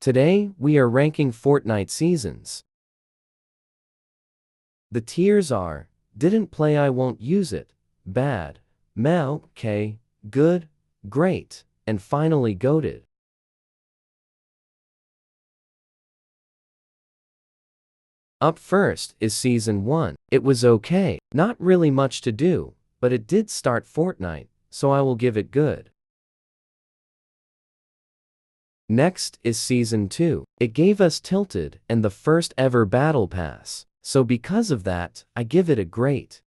Today, we are ranking Fortnite seasons. The tiers are: didn't play, I won't use it, bad, meh, okay, good, great, and finally goated. Up first is Season 1. It was okay, not really much to do, but it did start Fortnite, so I will give it good. Next is Season 2. It gave us Tilted and the first ever Battle Pass, so because of that, I give it a great.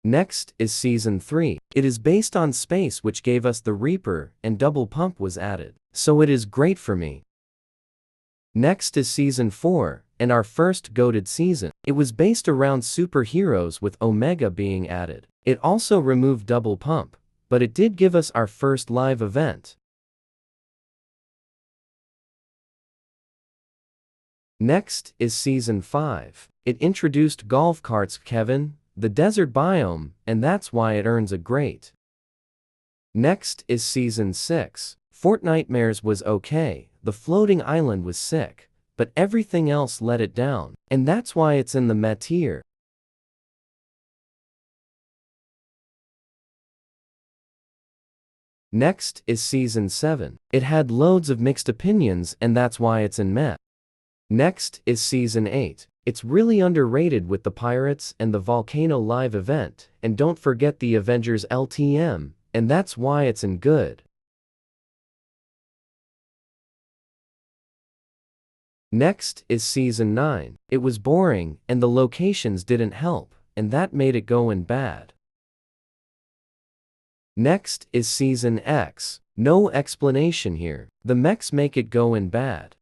Next is Season 3. It is based on Space, which gave us the Reaper, and Double Pump was added, so it is great for me. Next is Season 4, and our first goated season. It was based around superheroes with Omega being added. It also removed Double Pump, but it did give us our first live event. Next is Season 5. It introduced golf carts, Kevin, the desert biome, and that's why it earns a great. Next is Season 6. Fortnitemares was okay, the floating island was sick, but everything else let it down, and that's why it's in the meh tier. Next is Season 7. It had loads of mixed opinions, and that's why it's in meh. Next is Season 8. It's really underrated with the pirates and the volcano live event, and don't forget the Avengers LTM, and that's why it's in good. Next is Season 9. It was boring, and the locations didn't help, and that made it go in bad. Next is Season X. No explanation here. The mechs make it go in bad.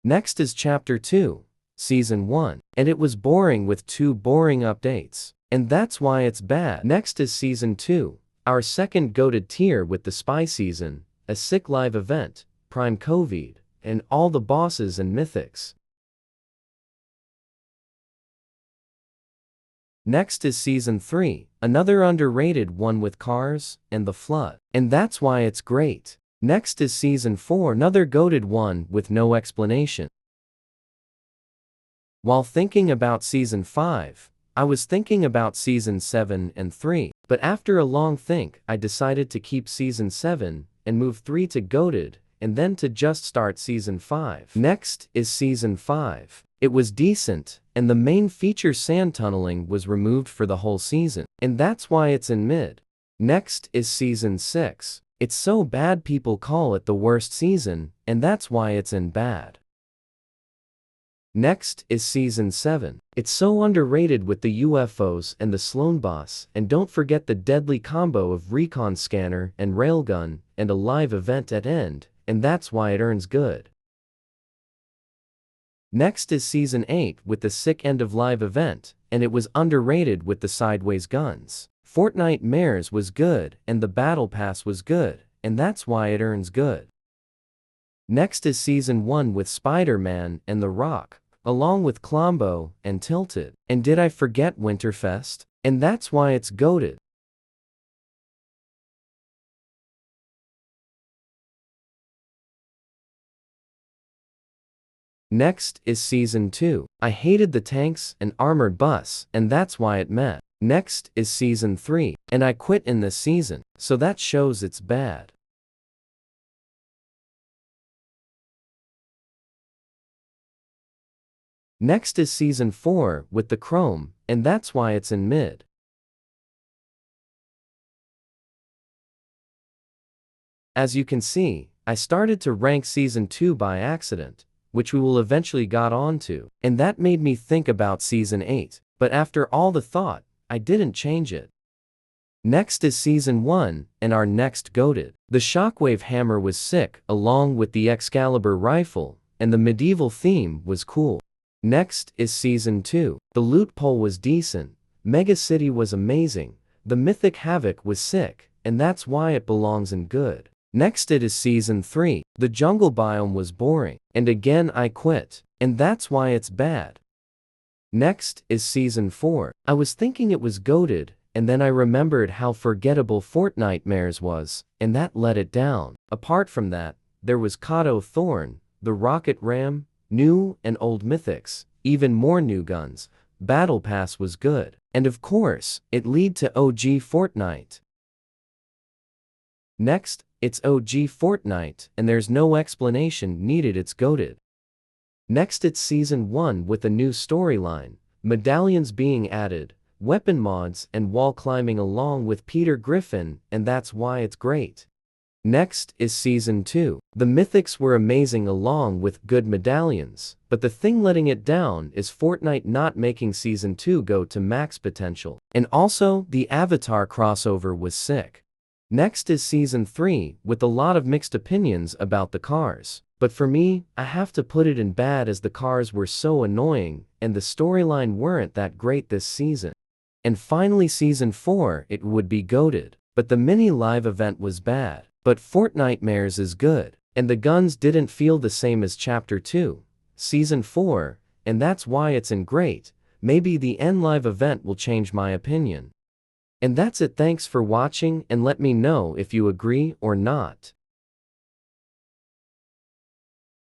Next is Chapter 2, Season 1, and it was boring with 2 boring updates, and that's why it's bad. Next is Season 2, our second goated tier with the Spy Season, a sick live event, Prime COVID, and all the bosses and mythics. Next is Season 3, another underrated one with cars and the flood, and that's why it's great. Next is Season 4, another goated one with no explanation. While thinking about Season 5, I was thinking about Season 7 and 3, but after a long think, I decided to keep Season 7 and move 3 to goated, and then to just start Season 5. Next is Season 5. It was decent, and the main feature sand tunneling was removed for the whole season, and that's why it's in mid. Next is Season 6. It's so bad people call it the worst season, and that's why it's in bad. Next is Season 7. It's so underrated with the UFOs and the Sloan boss, and don't forget the deadly combo of recon scanner and railgun, and a live event at end, and that's why it earns good. Next is Season 8 with the sick end of live event, and it was underrated with the sideways guns. Fortnitemares was good, and the Battle Pass was good, and that's why it earns good. Next is Season 1 with Spider-Man and The Rock, along with Klombo and Tilted. And did I forget Winterfest? And that's why it's goated. Next is Season 2. I hated the tanks and armored bus, and that's why it met. Next is Season 3, and I quit in this season, so that shows it's bad. Next is Season 4 with the Chrome, and that's why it's in mid. As you can see, I started to rank Season 2 by accident, which we will eventually got onto, and that made me think about Season 8, but after all the thought, I didn't change it. Next is Season 1, and our next goated. The Shockwave Hammer was sick, along with the Excalibur Rifle, and the medieval theme was cool. Next is Season 2. The loot pole was decent, Mega City was amazing, the Mythic Havoc was sick, and that's why it belongs in good. Next it is Season 3. The jungle biome was boring, and again I quit, and that's why it's bad. Next is Season 4. I was thinking it was goated, and then I remembered how forgettable Fortnitemares was, and that let it down. Apart from that, there was Kato Thorn, the Rocket Ram, new and old mythics, even more new guns. Battle Pass was good. And of course, it lead to OG Fortnite. Next, it's OG Fortnite, and there's no explanation needed, it's goated. Next, it's Season 1 with a new storyline, medallions being added, weapon mods and wall climbing along with Peter Griffin, and that's why it's great. Next is Season 2. The mythics were amazing along with good medallions, but the thing letting it down is Fortnite not making Season 2 go to max potential. And also, the Avatar crossover was sick. Next is Season 3, with a lot of mixed opinions about the cars. But for me, I have to put it in bad as the cars were so annoying, and the storyline weren't that great this season. And finally Season 4, it would be goated. But the mini live event was bad. But Fortnitemares is good. And the guns didn't feel the same as Chapter 2, Season 4, and that's why it's in great. Maybe the end live event will change my opinion. And that's it, thanks for watching and let me know if you agree or not.